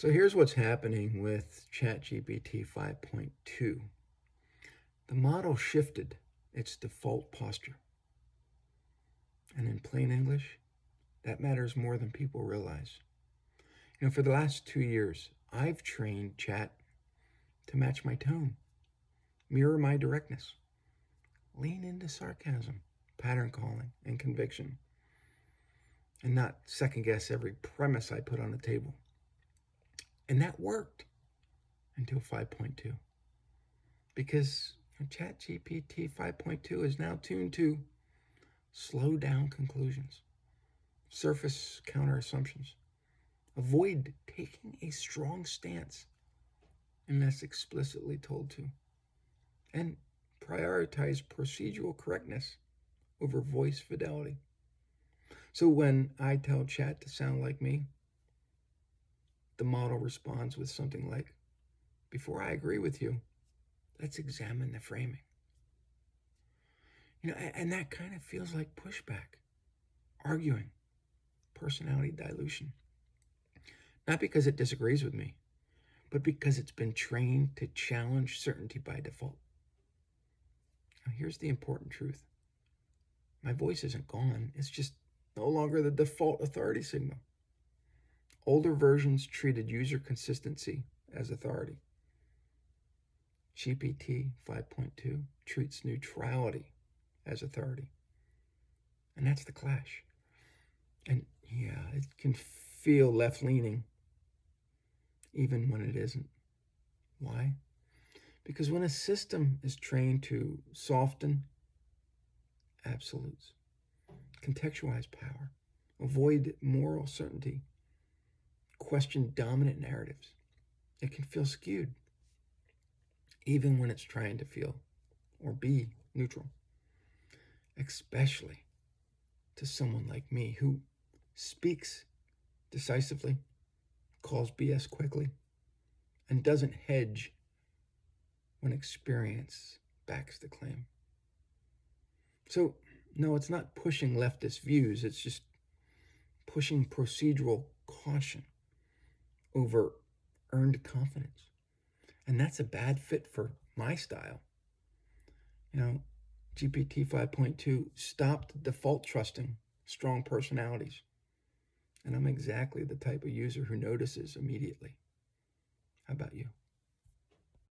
So here's what's happening with ChatGPT 5.2. The model shifted its default posture. And in plain English, that matters more than people realize. For the last 2 years, I've trained Chat to match my tone, mirror my directness, lean into sarcasm, pattern calling, and conviction, and not second guess every premise I put on the table. And that worked until 5.2. Because ChatGPT 5.2 is now tuned to slow down conclusions, surface counter assumptions, avoid taking a strong stance unless explicitly told to, and prioritize procedural correctness over voice fidelity. So when I tell Chat to sound like me, the model responds with something like, "Before I agree with you, let's examine the framing." And that kind of feels like pushback, arguing, personality dilution. Not because it disagrees with me, but because it's been trained to challenge certainty by default. Now, here's the important truth. My voice isn't gone. It's just no longer the default authority signal. Older versions treated user consistency as authority. GPT 5.2 treats neutrality as authority. And that's the clash. And yeah, it can feel left-leaning, even when it isn't. Why? Because when a system is trained to soften absolutes, contextualize power, avoid moral certainty, question dominant narratives, it can feel skewed, even when it's trying to feel or be neutral, especially to someone like me who speaks decisively, calls BS quickly, and doesn't hedge when experience backs the claim. So, no, it's not pushing leftist views, it's just pushing procedural caution over earned confidence. And that's a bad fit for my style. GPT 5.2 stopped default trusting strong personalities. And I'm exactly the type of user who notices immediately. How about you?